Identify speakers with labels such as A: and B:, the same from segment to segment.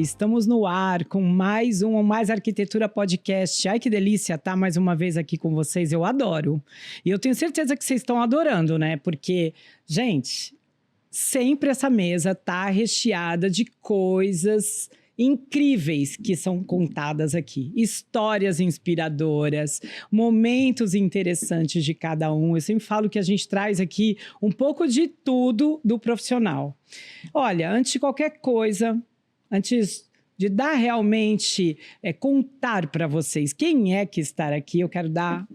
A: Estamos no ar com mais um Mais Arquitetura Podcast. Ai, que delícia estar mais uma vez aqui com vocês, eu adoro. E eu tenho certeza que vocês estão adorando, né? Porque, gente, sempre essa mesa tá recheada de coisas incríveis que são contadas aqui. Histórias inspiradoras, momentos interessantes de cada um. Eu sempre falo que a gente traz aqui um pouco de tudo do profissional. Olha, antes de qualquer coisa, antes de dar realmente, contar para vocês quem é que está aqui, eu quero dar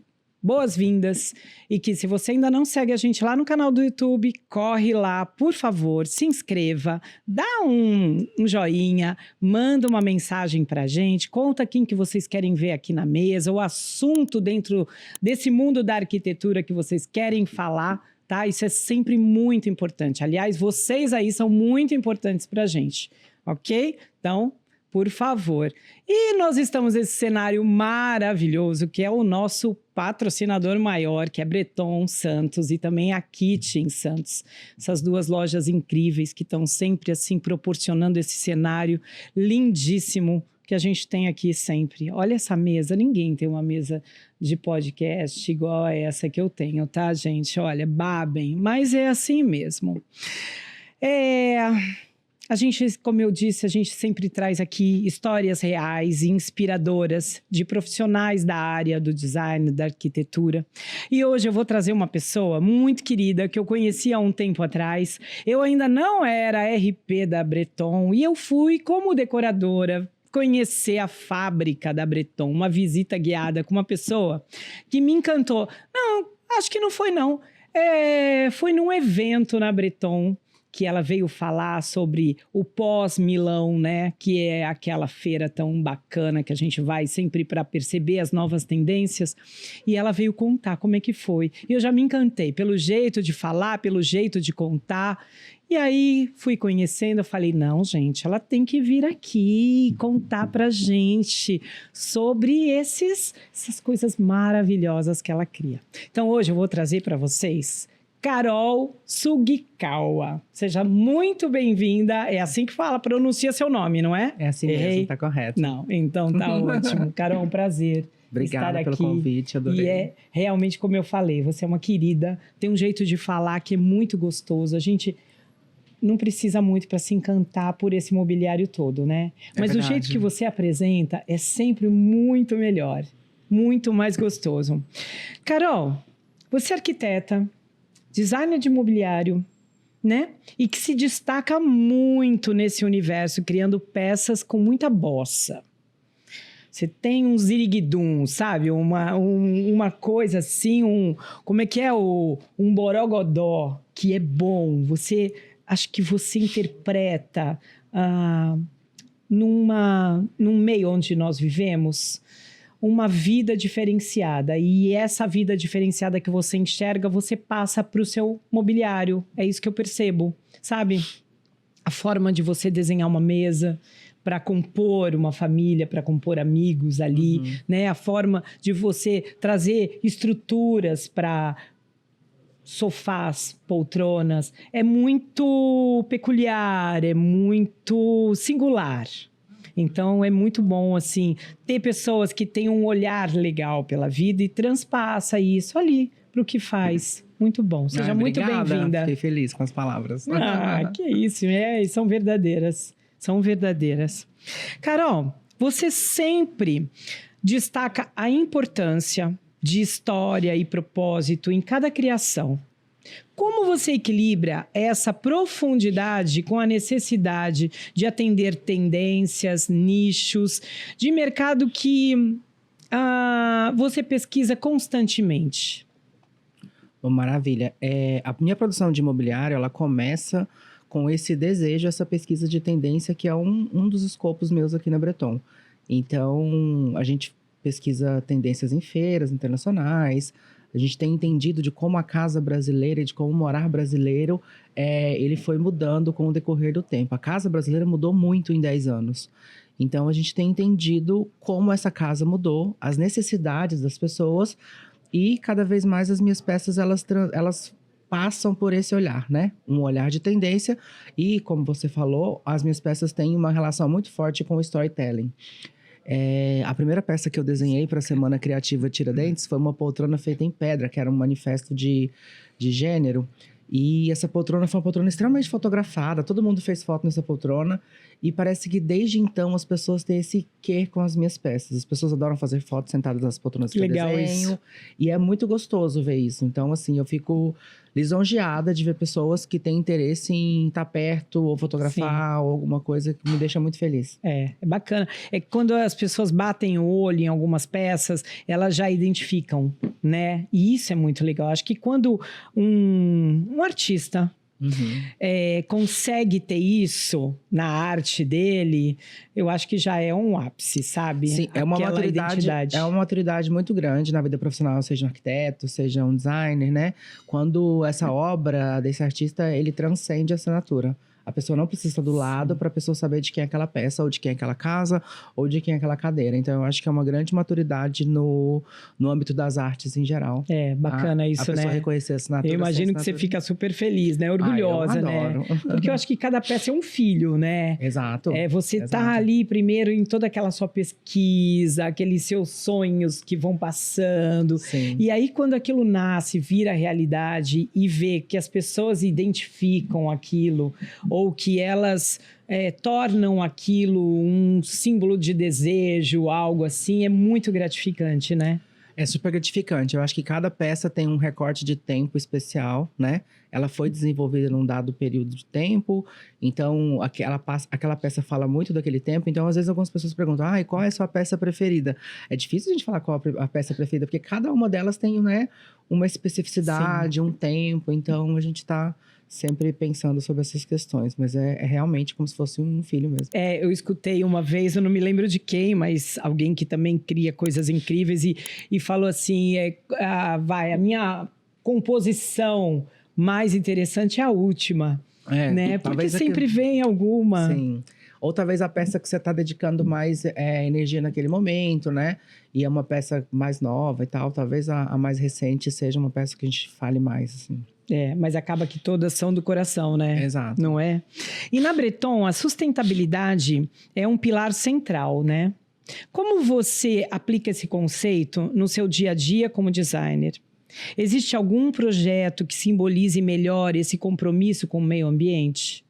A: boas-vindas e que se você ainda não segue a gente lá no canal do YouTube, corre lá, por favor, se inscreva, dá um joinha, manda uma mensagem pra gente, conta quem que vocês querem ver aqui na mesa, o assunto dentro desse mundo da arquitetura que vocês querem falar, tá? Isso é sempre muito importante. Aliás, vocês aí são muito importantes pra gente, ok? Então, por favor. E nós estamos nesse cenário maravilhoso, que é o nosso patrocinador maior, que é Breton Santos e também a Kit em Santos. Essas duas lojas incríveis que estão sempre assim proporcionando esse cenário lindíssimo que a gente tem aqui sempre. Olha essa mesa, ninguém tem uma mesa de podcast igual a essa que eu tenho, tá, gente? Olha, babem, mas é assim mesmo. A gente, como eu disse, a gente sempre traz aqui histórias reais e inspiradoras de profissionais da área do design, da arquitetura. E hoje eu vou trazer uma pessoa muito querida que eu conheci há um tempo atrás. Eu ainda não era RP da Breton e eu fui como decoradora conhecer a fábrica da Breton, uma visita guiada com uma pessoa que me encantou. Não, acho que não foi não. Foi num evento na Breton que ela veio falar sobre o pós-Milão, né? Que é aquela feira tão bacana que a gente vai sempre para perceber as novas tendências. E ela veio contar como é que foi. E eu já me encantei pelo jeito de falar, pelo jeito de contar. E aí fui conhecendo, eu falei, não, gente, ela tem que vir aqui contar pra gente sobre essas coisas maravilhosas que ela cria. Então hoje eu vou trazer para vocês Carol Sugikawa. Seja muito bem-vinda. É assim que fala, pronuncia seu nome, não é?
B: É assim mesmo, tá correto.
A: Não, então tá ótimo. Carol, um prazer.
B: Obrigada
A: estar
B: pelo
A: aqui.
B: convite, adorei.
A: E é realmente como eu falei, você é uma querida, tem um jeito de falar que é muito gostoso. A gente não precisa muito para se encantar por esse mobiliário todo, né? Mas
B: verdade.
A: O jeito que você apresenta é sempre muito melhor, muito mais gostoso. Carol, você é arquiteta, designer de mobiliário, né? E que se destaca muito nesse universo, criando peças com muita bossa. Você tem um ziriguidum, sabe? Uma coisa assim, como é que é? Um borogodó, que é bom. Acho que você interpreta num meio onde nós vivemos uma vida diferenciada. E essa vida diferenciada que você enxerga, você passa para o seu mobiliário. É isso que eu percebo, sabe? A forma de você desenhar uma mesa para compor uma família, para compor amigos ali, né? A forma de você trazer estruturas para sofás, poltronas, é muito peculiar, é muito singular. Então, é muito bom, assim, ter pessoas que têm um olhar legal pela vida e transpassa isso ali para o que faz. Muito bom. Seja muito bem-vinda.
B: Fiquei feliz com as palavras.
A: Que isso, são verdadeiras. São verdadeiras. Carol, você sempre destaca a importância de história e propósito em cada criação. Como você equilibra essa profundidade com a necessidade de atender tendências, nichos, de mercado que você pesquisa constantemente?
B: Bom, maravilha. A minha produção de imobiliário, ela começa com esse desejo, essa pesquisa de tendência, que é um dos escopos meus aqui na Breton. Então, a gente pesquisa tendências em feiras internacionais, a gente tem entendido de como a casa brasileira e de como o morar brasileiro, ele foi mudando com o decorrer do tempo. A casa brasileira mudou muito em 10 anos. Então, a gente tem entendido como essa casa mudou, as necessidades das pessoas, e cada vez mais as minhas peças, elas passam por esse olhar, né? Um olhar de tendência. E, como você falou, as minhas peças têm uma relação muito forte com o storytelling. A primeira peça que eu desenhei para a Semana Criativa Tiradentes foi uma poltrona feita em pedra, que era um manifesto de gênero. E essa poltrona foi uma poltrona extremamente fotografada, todo mundo fez foto nessa poltrona. E parece que desde então as pessoas têm esse quê com as minhas peças. As pessoas adoram fazer fotos sentadas nas poltronas que eu desenho.
A: Isso.
B: E é muito gostoso ver isso. Então, assim, eu fico lisonjeada de ver pessoas que têm interesse em estar perto ou fotografar ou alguma coisa que me deixa muito feliz.
A: É bacana. É que quando as pessoas batem o olho em algumas peças, elas já identificam, né? E isso é muito legal. Acho que quando um artista consegue ter isso na arte dele, eu acho que já é um ápice, sabe?
B: Sim, é uma maturidade muito grande na vida profissional, seja um arquiteto, seja um designer, né? Quando essa obra desse artista, ele transcende a assinatura. A pessoa não precisa estar do lado para a pessoa saber de quem é aquela peça, ou de quem é aquela casa, ou de quem é aquela cadeira. Então, eu acho que é uma grande maturidade no âmbito das artes em geral.
A: É, bacana isso, né?
B: A pessoa reconhecer a assinatura.
A: Eu imagino que você fica super feliz, né? Orgulhosa,
B: eu adoro.
A: Né? Porque eu acho que cada peça é um filho, né?
B: Exato.
A: Você tá ali primeiro em toda aquela sua pesquisa, aqueles seus sonhos que vão passando.
B: Sim.
A: E aí, quando aquilo nasce, vira realidade e vê que as pessoas identificam aquilo, ou que elas tornam aquilo um símbolo de desejo, algo assim, é muito gratificante, né?
B: É super gratificante. Eu acho que cada peça tem um recorte de tempo especial, né? Ela foi desenvolvida num dado período de tempo, então aquela peça fala muito daquele tempo. Então, às vezes, algumas pessoas perguntam, qual é a sua peça preferida? É difícil a gente falar qual a peça preferida, porque cada uma delas tem, né, uma especificidade, um tempo. Então, a gente está sempre pensando sobre essas questões, mas é realmente como se fosse um filho mesmo.
A: Eu escutei uma vez, eu não me lembro de quem, mas alguém que também cria coisas incríveis e falou assim, a minha composição mais interessante é a última, né? Porque sempre vem alguma.
B: Sim. Ou talvez a peça que você está dedicando mais energia naquele momento, né? E é uma peça mais nova e tal. Talvez a mais recente seja uma peça que a gente fale mais, assim.
A: Mas acaba que todas são do coração, né?
B: Exato.
A: Não é? E na Breton, a sustentabilidade é um pilar central, né? Como você aplica esse conceito no seu dia a dia como designer? Existe algum projeto que simbolize melhor esse compromisso com o meio ambiente?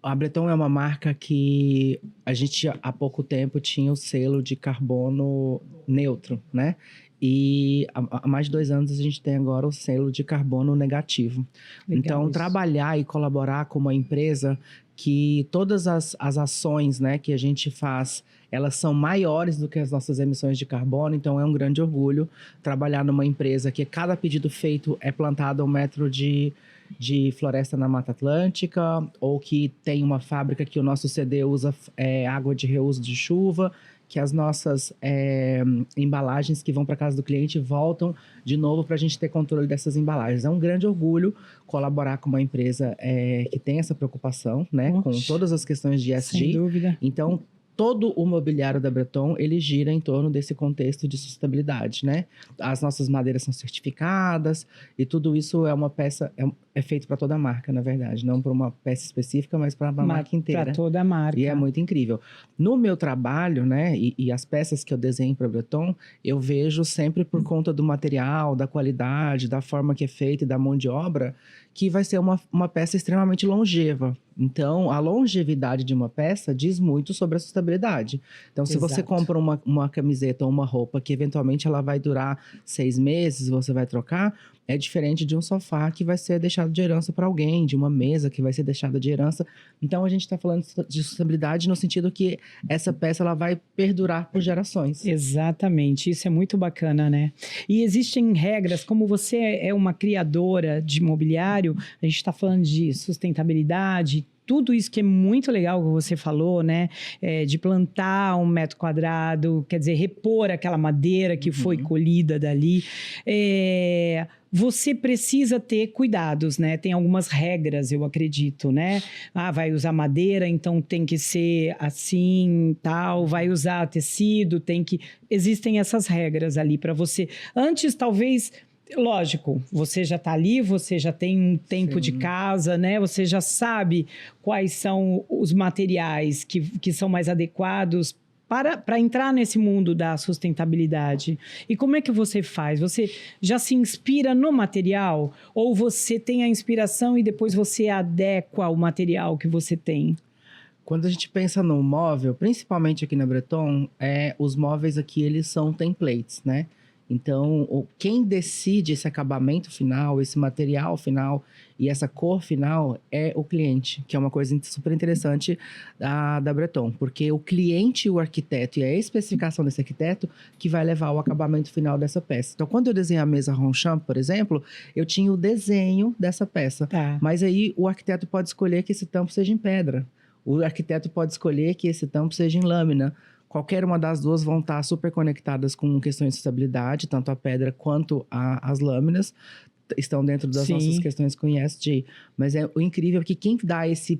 B: A Breton é uma marca que a gente, há pouco tempo, tinha o selo de carbono neutro, né? E há mais de 2 anos a gente tem agora o selo de carbono negativo.
A: Legal,
B: então,
A: isso.
B: trabalhar e colaborar com uma empresa que todas as ações, né, que a gente faz, elas são maiores do que as nossas emissões de carbono. Então, é um grande orgulho trabalhar numa empresa que cada pedido feito é plantado 1 metro de floresta na Mata Atlântica, ou que tem uma fábrica que o nosso CD usa água de reuso de chuva, que as nossas embalagens que vão para casa do cliente voltam de novo para a gente ter controle dessas embalagens. É um grande orgulho colaborar com uma empresa que tem essa preocupação, né, com todas as questões de ESG.
A: Sem dúvida.
B: Então, todo o mobiliário da Breton, ele gira em torno desse contexto de sustentabilidade, né? As nossas madeiras são certificadas e tudo isso é uma peça, é feito para toda a marca, na verdade. Não para uma peça específica, mas para a marca inteira.
A: Para toda a marca.
B: E é muito incrível. No meu trabalho, né, e as peças que eu desenho para a Breton, eu vejo sempre por conta do material, da qualidade, da forma que é feita e da mão de obra, que vai ser uma peça extremamente longeva. Então, a longevidade de uma peça diz muito sobre a sustentabilidade. Então, se você compra uma camiseta ou uma roupa que eventualmente ela vai durar 6 meses, você vai trocar, é diferente de um sofá que vai ser deixado de herança para alguém, de uma mesa que vai ser deixada de herança. Então, a gente está falando de sustentabilidade no sentido que essa peça ela vai perdurar por gerações.
A: Exatamente, isso é muito bacana, né? E existem regras, como você é uma criadora de mobiliário, a gente está falando de sustentabilidade, tudo isso que é muito legal que você falou, né? De plantar 1 metro quadrado, quer dizer, repor aquela madeira que foi colhida dali. Você precisa ter cuidados, né? Tem algumas regras, eu acredito, né? Vai usar madeira, então tem que ser assim, tal. Vai usar tecido, tem que... Existem essas regras ali para você. Antes, talvez... lógico, você já está ali, você já tem um tempo de casa, né? Você já sabe quais são os materiais que são mais adequados para entrar nesse mundo da sustentabilidade. E como é que você faz? Você já se inspira no material? Ou você tem a inspiração e depois você adequa o material que você tem?
B: Quando a gente pensa no móvel, principalmente aqui na Breton, os móveis aqui, eles são templates, né? Então, quem decide esse acabamento final, esse material final e essa cor final é o cliente, que é uma coisa super interessante da Breton, porque o cliente, o arquiteto e a especificação desse arquiteto que vai levar ao acabamento final dessa peça. Então, quando eu desenhei a mesa Ronchamp, por exemplo, eu tinha o desenho dessa peça, mas aí o arquiteto pode escolher que esse tampo seja em pedra. O arquiteto pode escolher que esse tampo seja em lâmina. Qualquer uma das duas vão estar super conectadas com questões de estabilidade, tanto a pedra quanto as lâminas estão dentro das nossas questões com ESG. Mas o incrível é que quem dá esse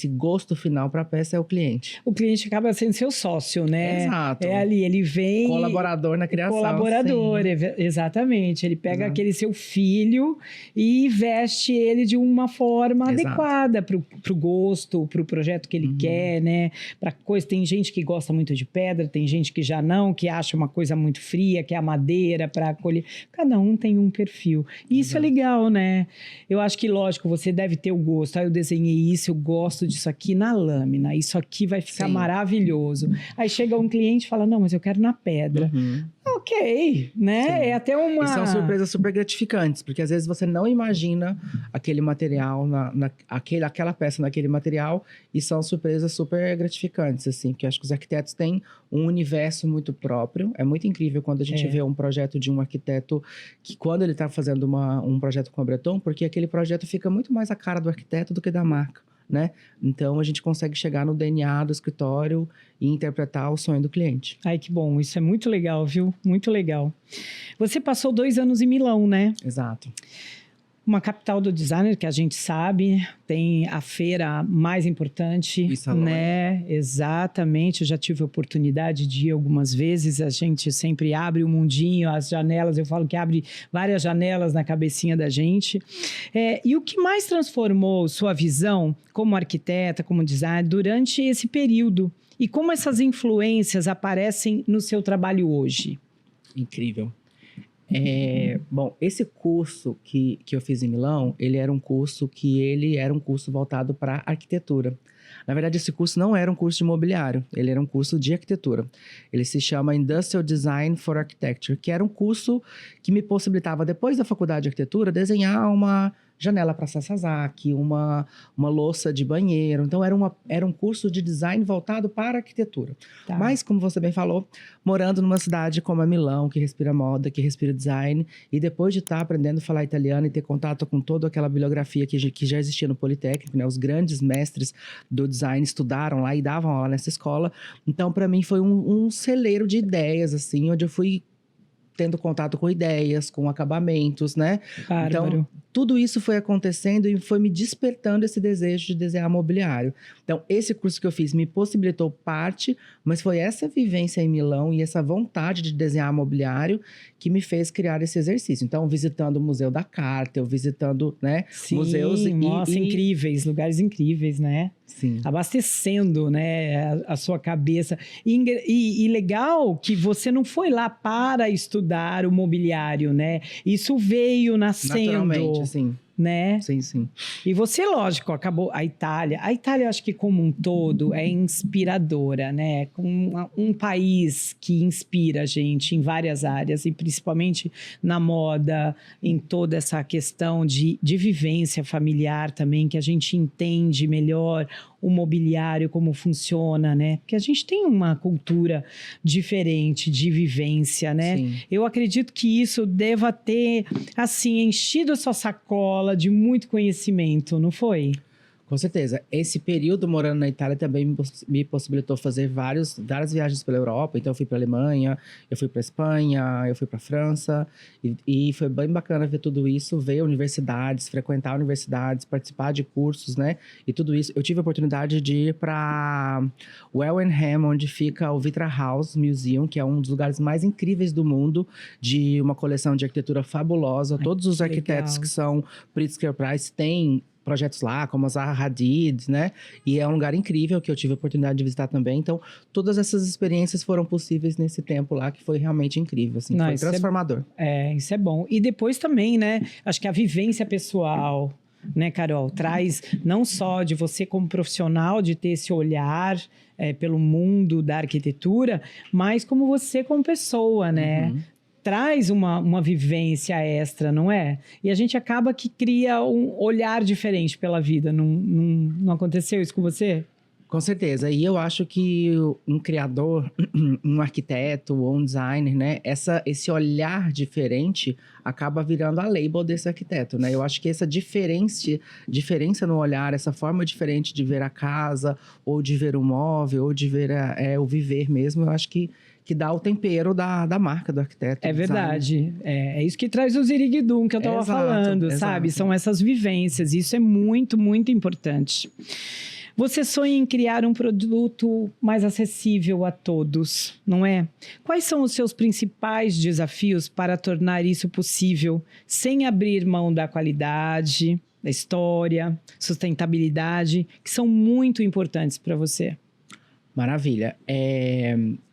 B: gosto final para a peça é o cliente.
A: O cliente acaba sendo seu sócio, né?
B: Exato.
A: É ali, ele vem...
B: Colaborador na criação.
A: Colaborador, exatamente. Ele pega aquele seu filho e veste ele de uma forma adequada para o gosto, para o projeto que ele quer, né? Pra coisa, tem gente que gosta muito de pedra, tem gente que já não, que acha uma coisa muito fria, que é a madeira para acolher. Cada um tem um perfil. E isso é legal, né? Eu acho que, lógico, você deve ter o gosto. Eu desenhei isso, eu gosto disso aqui na lâmina, isso aqui vai ficar maravilhoso. Aí chega um cliente e fala, não, mas eu quero na pedra. Ok, né?
B: Sim.
A: É até uma...
B: E são surpresas super gratificantes, porque às vezes você não imagina aquele material, aquela peça naquele material, e são surpresas super gratificantes, assim, porque eu acho que os arquitetos têm um universo muito próprio. É muito incrível quando a gente vê um projeto de um arquiteto que, quando ele está fazendo um projeto com a Breton, porque aquele projeto fica muito mais a cara do arquiteto do que da marca, né? Então, a gente consegue chegar no DNA do escritório e interpretar o sonho do cliente.
A: Ai, que bom. Isso é muito legal, viu? Muito legal. Você passou 2 anos em Milão, né?
B: Exato.
A: Uma capital do designer que a gente sabe, tem a feira mais importante, né? Exatamente, eu já tive a oportunidade de ir algumas vezes, a gente sempre abre o mundinho, as janelas, eu falo que abre várias janelas na cabecinha da gente. E o que mais transformou sua visão como arquiteta, como designer, durante esse período? E como essas influências aparecem no seu trabalho hoje?
B: Incrível. Bom, esse curso que eu fiz em Milão, ele era um curso voltado para arquitetura. Na verdade, esse curso não era um curso de imobiliário, ele era um curso de arquitetura. Ele se chama Industrial Design for Architecture, que era um curso que me possibilitava, depois da faculdade de arquitetura, desenhar uma janela para Sasaki, uma louça de banheiro. Então, era um curso de design voltado para a arquitetura. Tá. Mas, como você bem falou, morando numa cidade como a Milão, que respira moda, que respira design, e depois de estar aprendendo a falar italiano e ter contato com toda aquela bibliografia que já existia no Politécnico, né? Os grandes mestres do design estudaram lá e davam aula nessa escola. Então, para mim, foi um celeiro de ideias, assim, onde eu fui tendo contato com ideias, com acabamentos, né?
A: Bárbaro.
B: Então, tudo isso foi acontecendo e foi me despertando esse desejo de desenhar mobiliário. Então, esse curso que eu fiz me possibilitou parte, mas foi essa vivência em Milão e essa vontade de desenhar mobiliário que me fez criar esse exercício. Então, visitando o Museu da Carta, visitando, né, museus...
A: Nossa, incríveis, lugares incríveis, né?
B: Sim.
A: Abastecendo, né, a sua cabeça. E legal que você não foi lá para estudar o mobiliário, né? Isso veio nascendo.
B: Naturalmente, sim.
A: Né?
B: Sim, sim.
A: E você, lógico, acabou a Itália, eu acho que como um todo é inspiradora, né? Um país que inspira a gente em várias áreas e principalmente na moda, em toda essa questão de vivência familiar também, que a gente entende melhor o mobiliário, como funciona, né? Porque a gente tem uma cultura diferente de vivência, né?
B: Sim.
A: Eu acredito que isso deva ter, assim, enchido a sua sacola de muito conhecimento, não foi?
B: Com certeza. Esse período morando na Itália também me possibilitou fazer várias viagens pela Europa. Então, eu fui para a Alemanha, eu fui para a Espanha, eu fui para a França. E foi bem bacana ver tudo isso, ver universidades, frequentar universidades, participar de cursos, né? E tudo isso. Eu tive a oportunidade de ir para Wellingham, onde fica o Vitra House Museum, que é um dos lugares mais incríveis do mundo, de uma coleção de arquitetura fabulosa.
A: Ai,
B: Todos os
A: que
B: arquitetos
A: legal.
B: que são Pritzker Prize têm projetos lá, como a Zaha Hadid, né? E é um lugar incrível que eu tive a oportunidade de visitar também. Então, todas essas experiências foram possíveis nesse tempo lá, que foi realmente incrível, assim,
A: Não,
B: foi
A: isso
B: transformador.
A: isso é bom. E depois também, né? Acho que a vivência pessoal, né, Carol, traz não só de você como profissional, de ter esse olhar pelo mundo da arquitetura, mas como você como pessoa, né?
B: Uhum.
A: Traz uma vivência extra, não é? E a gente acaba que cria um olhar diferente pela vida. Não aconteceu isso com você?
B: Com certeza. E eu acho que um criador, um arquiteto ou um designer, né? Esse olhar diferente acaba virando a label desse arquiteto, né? Eu acho que essa diferença no olhar, essa forma diferente de ver a casa, ou de ver o móvel, ou de ver o viver mesmo, eu acho que dá o tempero da marca do arquiteto.
A: É
B: do designer.
A: verdade. É isso que traz o ziriguidum que eu estava
B: Exato,
A: falando, sabe?
B: exato.
A: São essas vivências. Isso é muito, muito importante. Você sonha em criar um produto mais acessível a todos, não é? Quais são os seus principais desafios para tornar isso possível, sem abrir mão da qualidade, da história, sustentabilidade, que são muito importantes para você?
B: Maravilha.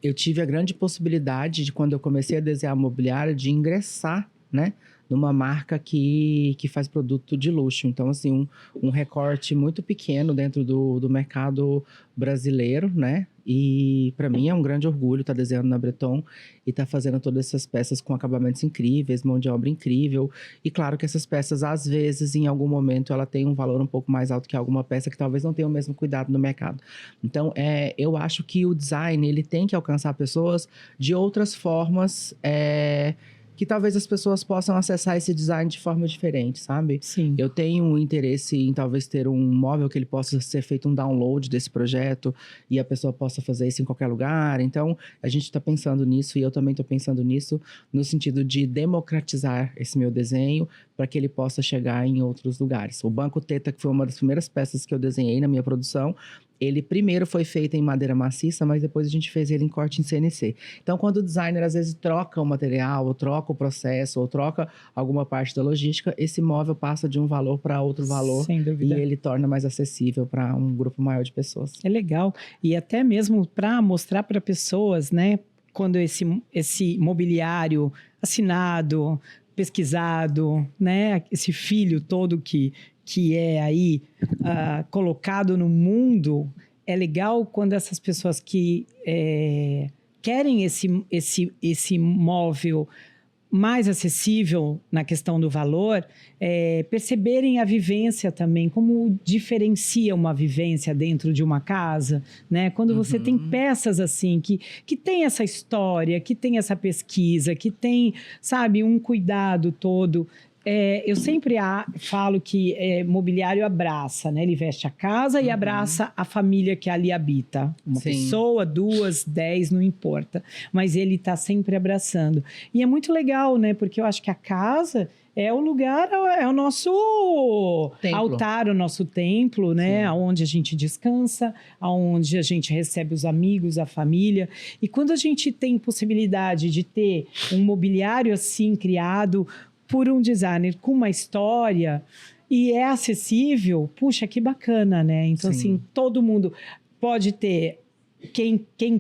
B: Eu tive a grande possibilidade de, quando eu comecei a desenhar mobiliário, de ingressar, né, numa marca que faz produto de luxo. Então, assim, um recorte muito pequeno dentro do mercado brasileiro, né? E para mim é um grande orgulho estar desenhando na Breton e estar fazendo todas essas peças com acabamentos incríveis, mão de obra incrível. E claro que essas peças, às vezes, em algum momento, ela tem um valor um pouco mais alto que alguma peça que talvez não tenha o mesmo cuidado no mercado. Então, eu acho que o design, ele tem que alcançar pessoas de outras formas, que talvez as pessoas possam acessar esse design de forma diferente, sabe?
A: Sim.
B: Eu tenho um interesse em talvez ter um móvel que ele possa ser feito um download desse projeto e a pessoa possa fazer isso em qualquer lugar. Então, a gente está pensando nisso e eu também estou pensando nisso no sentido de democratizar esse meu desenho para que ele possa chegar em outros lugares. O Banco Teta, que foi uma das primeiras peças que eu desenhei na minha produção, ele primeiro foi feito em madeira maciça, mas depois a gente fez ele em corte em CNC. Então, quando o designer às vezes troca o material, ou troca o processo, ou troca alguma parte da logística, esse móvel passa de um valor para outro valor.
A: Sem
B: E
A: dúvida.
B: ele torna mais acessível para um grupo maior de pessoas.
A: É legal. E até mesmo para mostrar para pessoas, né? Quando esse mobiliário assinado, pesquisado, né? Esse filho todo que é aí colocado no mundo, é legal quando essas pessoas que querem esse móvel mais acessível na questão do valor, perceberem a vivência também, como diferencia uma vivência dentro de uma casa, né? Quando você tem peças assim, que tem essa história, que tem essa pesquisa, que tem, sabe, um cuidado todo. Eu sempre falo que mobiliário abraça, né? Ele veste a casa e abraça a família que ali habita. Uma
B: Sim.
A: pessoa, 2, 10, não importa. Mas ele está sempre abraçando. E é muito legal, né? Porque eu acho que a casa é o lugar, é o nosso
B: Templo.
A: altar, o nosso templo, né?
B: Sim.
A: Onde a gente descansa, onde a gente recebe os amigos, a família. E quando a gente tem possibilidade de ter um mobiliário assim criado por um designer com uma história e é acessível, puxa, que bacana, né? Então,
B: Sim.
A: assim, todo mundo pode ter, quem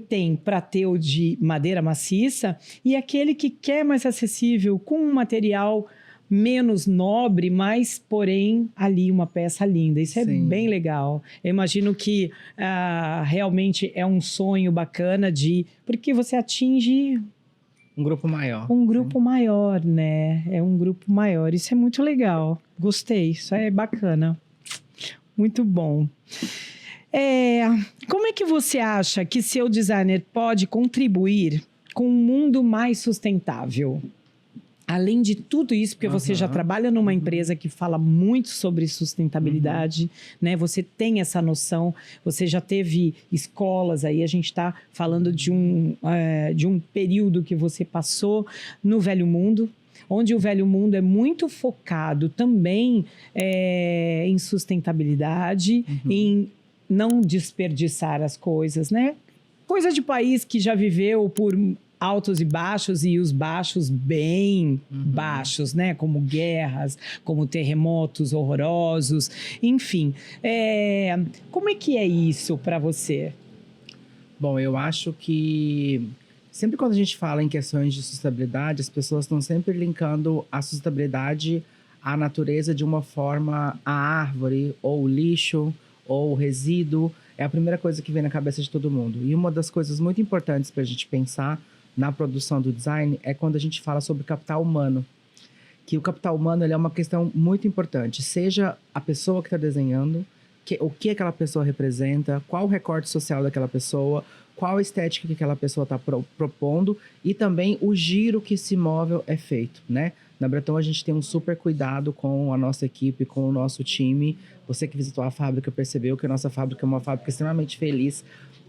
A: tem para ter o de madeira maciça e aquele que quer mais acessível com um material menos nobre, mas, porém, ali uma peça linda. Isso é
B: Sim.
A: bem legal. Eu imagino que realmente é um sonho bacana porque você atinge
B: Um grupo maior.
A: um grupo maior, né? É um grupo maior. Isso é muito legal. Gostei. Isso é bacana. Muito bom. Como é que você acha que seu designer pode contribuir com um mundo mais sustentável? além de tudo isso, porque você já trabalha numa empresa que fala muito sobre sustentabilidade, né? Você tem essa noção, você já teve escolas aí, a gente está falando de um período que você passou no Velho Mundo, onde o Velho Mundo é muito focado também em sustentabilidade, em não desperdiçar as coisas, né? Coisa de país que já viveu por altos e baixos, e os baixos bem baixos, né? Como guerras, como terremotos horrorosos, enfim. Como é que é isso para você?
B: Bom, eu acho que sempre quando a gente fala em questões de sustentabilidade, as pessoas estão sempre linkando a sustentabilidade à natureza de uma forma, a árvore, ou o lixo, ou o resíduo. É a primeira coisa que vem na cabeça de todo mundo. E uma das coisas muito importantes para a gente pensar na produção do design é quando a gente fala sobre capital humano. Que o capital humano ele é uma questão muito importante. Seja a pessoa que está desenhando, o que aquela pessoa representa, qual o recorte social daquela pessoa, qual a estética que aquela pessoa está propondo e também o giro que esse imóvel é feito, né? Na Breton a gente tem um super cuidado com a nossa equipe, com o nosso time. Você que visitou a fábrica percebeu que a nossa fábrica é uma fábrica extremamente feliz,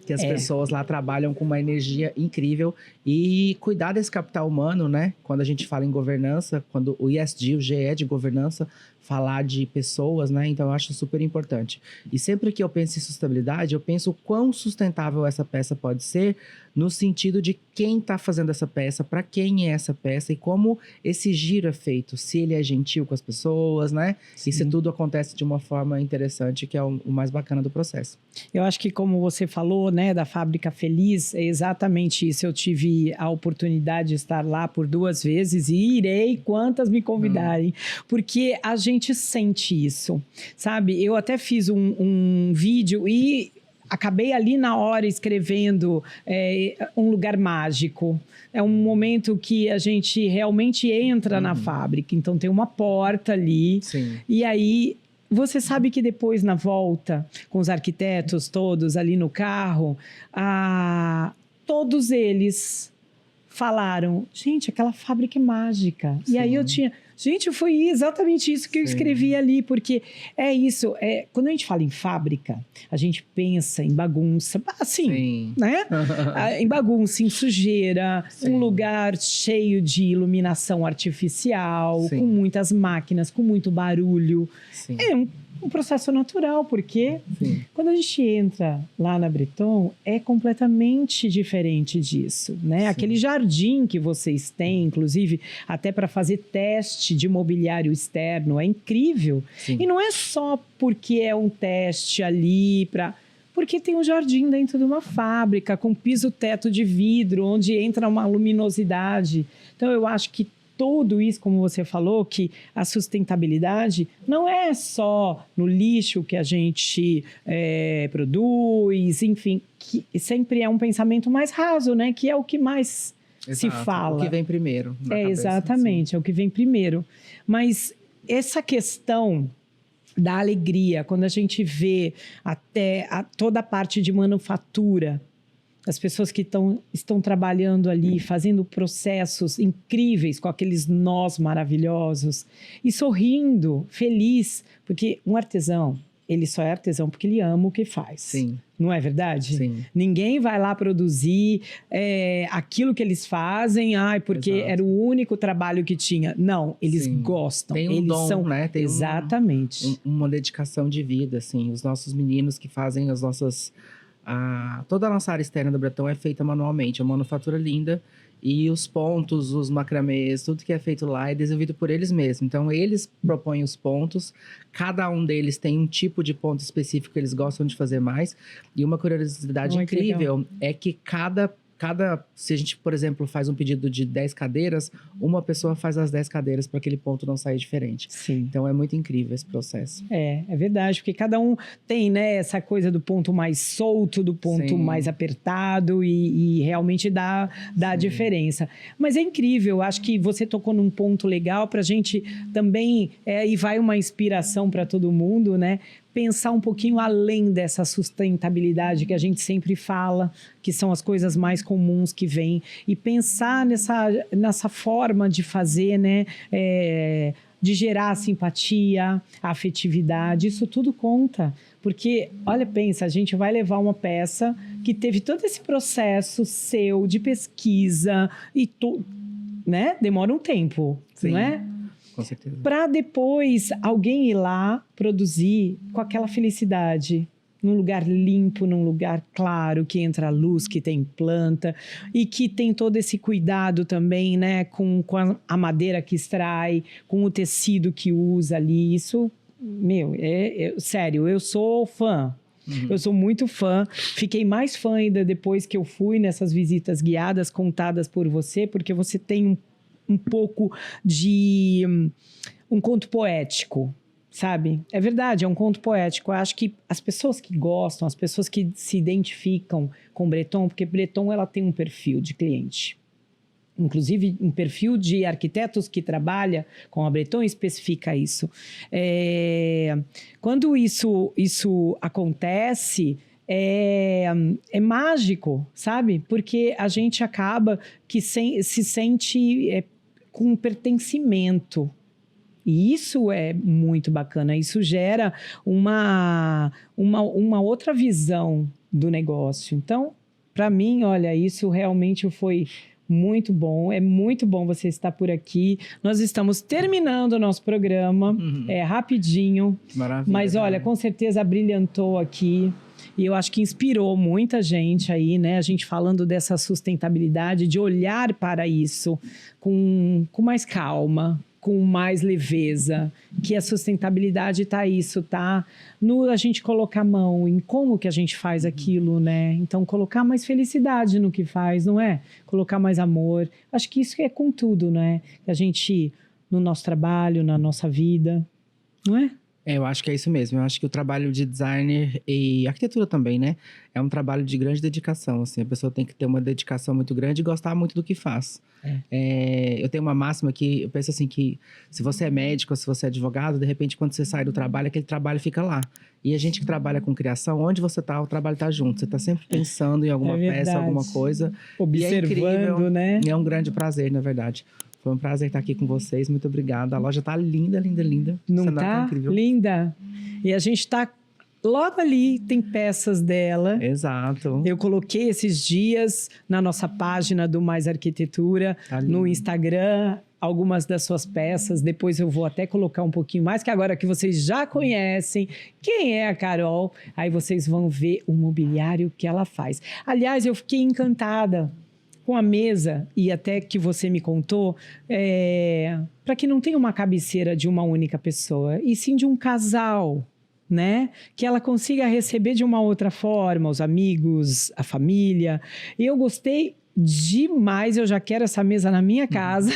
B: que as pessoas lá trabalham com uma energia incrível e cuidar desse capital humano, né? Quando a gente fala em governança, quando o ESG, o G é de governança, falar de pessoas, né? Então eu acho super importante. E sempre que eu penso em sustentabilidade, eu penso o quão sustentável essa peça pode ser no sentido de quem está fazendo essa peça, para quem é essa peça e como esse giro é feito, se ele é gentil com as pessoas, né? Sim. E se tudo acontece de uma forma interessante, que é o mais bacana do processo.
A: Eu acho que como você falou, né, da Fábrica Feliz, é exatamente isso. Eu tive a oportunidade de estar lá por 2 vezes e irei quantas me convidarem, porque a gente sente isso, sabe? Eu até fiz um vídeo e acabei ali na hora escrevendo um lugar mágico. É um momento que a gente realmente entra na fábrica. Então tem uma porta ali.
B: Sim.
A: E aí você sabe que depois na volta, com os arquitetos todos ali no carro, todos eles falaram, gente, aquela fábrica é mágica. Sim. E aí eu tinha... Gente, foi exatamente isso que eu escrevi ali, porque é isso. Quando a gente fala em fábrica, a gente pensa em bagunça, assim, né? Em bagunça, em sujeira, um lugar cheio de iluminação artificial, com muitas máquinas, com muito barulho. É um processo natural, porque quando a gente entra lá na Breton, é completamente diferente disso, né? Aquele jardim que vocês têm, inclusive, até para fazer teste de mobiliário externo, é incrível. E não é só porque é um teste ali porque tem um jardim dentro de uma fábrica, com piso-teto de vidro, onde entra uma luminosidade. Então, eu acho que tudo isso, como você falou, que a sustentabilidade não é só no lixo que a gente produz, enfim, que sempre é um pensamento mais raso, né? Que é o que mais se fala.
B: O que vem primeiro na cabeça,
A: exatamente, é o que vem primeiro. Mas essa questão da alegria, quando a gente vê até toda a parte de manufatura, as pessoas que estão trabalhando ali, fazendo processos incríveis com aqueles nós maravilhosos e sorrindo, feliz, porque um artesão, ele só é artesão porque ele ama o que faz.
B: Sim.
A: Não é verdade?
B: Sim.
A: Ninguém vai lá produzir aquilo que eles fazem, porque era o único trabalho que tinha. Não, eles gostam.
B: Tem um
A: eles
B: dom, né? Tem
A: exatamente.
B: Uma dedicação de vida, assim. Os nossos meninos que fazem as nossas... toda a nossa área externa do Breton é feita manualmente, é uma manufatura linda e os pontos, os macramês, tudo que é feito lá é desenvolvido por eles mesmos. Então, eles propõem os pontos, cada um deles tem um tipo de ponto específico que eles gostam de fazer mais. E uma curiosidade incrível é que se a gente, por exemplo, faz um pedido de 10 cadeiras, uma pessoa faz as 10 cadeiras para aquele ponto não sair diferente.
A: Sim.
B: Então, é muito incrível esse processo.
A: É verdade, porque cada um tem, né, essa coisa do ponto mais solto, do ponto mais apertado e realmente dá a diferença. Mas é incrível, acho que você tocou num ponto legal para a gente também, e vai uma inspiração para todo mundo, né? pensar um pouquinho além dessa sustentabilidade que a gente sempre fala, que são as coisas mais comuns que vêm, e pensar nessa forma de fazer, né? De gerar a simpatia, a afetividade, isso tudo conta. Porque, olha, pensa, a gente vai levar uma peça que teve todo esse processo seu de pesquisa e né? Demora um tempo,
B: Sim,
A: não é?
B: com certeza.
A: Para depois alguém ir lá produzir com aquela felicidade, num lugar limpo, num lugar claro, que entra luz, que tem planta e que tem todo esse cuidado também, né? Com a madeira que extrai, com o tecido que usa ali. Isso, meu, sério, eu sou fã. Eu sou muito fã. Fiquei mais fã ainda depois que eu fui nessas visitas guiadas contadas por você, porque você tem um pouco de um conto poético, sabe? É verdade, é um conto poético. Eu acho que as pessoas que gostam, as pessoas que se identificam com Breton, porque Breton ela tem um perfil de cliente. Inclusive, um perfil de arquitetos que trabalha com a Breton especifica isso. Quando isso acontece, é mágico, sabe? Porque a gente acaba que se sente com um pertencimento. E isso é muito bacana. Isso gera uma outra visão do negócio. Então, para mim, olha, isso realmente foi muito bom. É muito bom você estar por aqui. Nós estamos terminando o nosso programa. É rapidinho.
B: Maravilha.
A: Mas, olha, com certeza brilhantou aqui. E eu acho que inspirou muita gente aí, né? A gente falando dessa sustentabilidade, de olhar para isso com mais calma, com mais leveza, que a sustentabilidade tá isso, tá? A gente colocar a mão em como que a gente faz aquilo, né? Então, colocar mais felicidade no que faz, não é? Colocar mais amor. Acho que isso é com tudo, né? A gente, no nosso trabalho, na nossa vida, não é?
B: Eu acho que é isso mesmo. Eu acho que o trabalho de designer e arquitetura também, né? É um trabalho de grande dedicação, assim. A pessoa tem que ter uma dedicação muito grande e gostar muito do que faz. Eu tenho uma máxima que eu penso assim que se você é médico, se você é advogado, de repente quando você sai do trabalho, aquele trabalho fica lá. E a gente que trabalha com criação, onde você tá, o trabalho tá junto. Você tá sempre pensando em alguma peça, alguma coisa.
A: Observando,
B: e é incrível,
A: né?
B: É um grande prazer, na verdade. Foi um prazer estar aqui com vocês. Muito obrigada. A loja tá linda, linda, linda.
A: Não tá?
B: Incrível.
A: Linda. E a gente tá logo ali, tem peças dela.
B: Exato.
A: Eu coloquei esses dias na nossa página do Mais Arquitetura, no Instagram, algumas das suas peças. Depois eu vou até colocar um pouquinho mais, que agora que vocês já conhecem quem é a Carol, aí vocês vão ver o mobiliário que ela faz. Aliás, eu fiquei encantada com a mesa, e até que você me contou, para que não tenha uma cabeceira de uma única pessoa, e sim de um casal, né? Que ela consiga receber de uma outra forma, os amigos, a família. E eu gostei demais, eu já quero essa mesa na minha casa.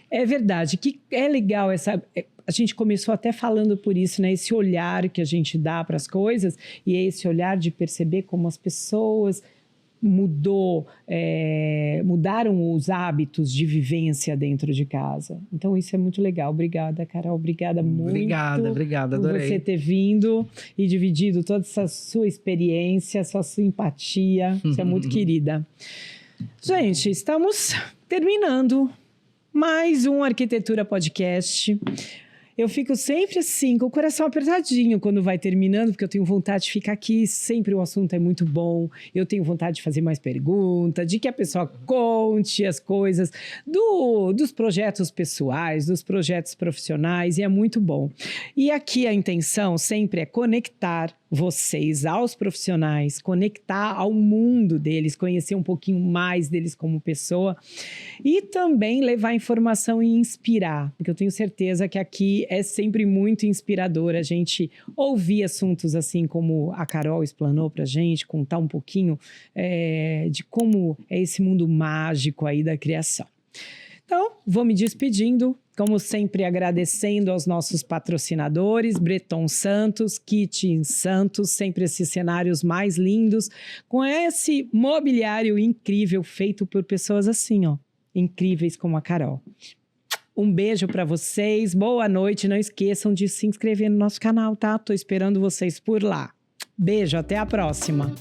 A: É verdade, que é legal a gente começou até falando por isso, né? Esse olhar que a gente dá para as coisas, e é esse olhar de perceber como as pessoas mudaram os hábitos de vivência dentro de casa. Então, isso é muito legal. Obrigada, Carol. Obrigada muito.
B: Obrigada, adorei.
A: Por você ter vindo e dividido toda essa sua experiência, sua simpatia. Você é muito querida. Gente, estamos terminando mais um Arquitetura Podcast. Eu fico sempre assim, com o coração apertadinho quando vai terminando, porque eu tenho vontade de ficar aqui, sempre o assunto é muito bom, eu tenho vontade de fazer mais perguntas, de que a pessoa conte as coisas dos projetos pessoais, dos projetos profissionais, e é muito bom. E aqui a intenção sempre é conectar vocês aos profissionais, conectar ao mundo deles, conhecer um pouquinho mais deles como pessoa e também levar informação e inspirar, porque eu tenho certeza que aqui é sempre muito inspirador a gente ouvir assuntos assim como a Carol explanou pra gente, contar um pouquinho de como é esse mundo mágico aí da criação. Então, vou me despedindo, como sempre agradecendo aos nossos patrocinadores, Breton Santos, Kitchen Santos, sempre esses cenários mais lindos, com esse mobiliário incrível feito por pessoas assim, ó, incríveis como a Carol. Um beijo pra vocês, boa noite. Não esqueçam de se inscrever no nosso canal, tá? Tô esperando vocês por lá. Beijo, até a próxima.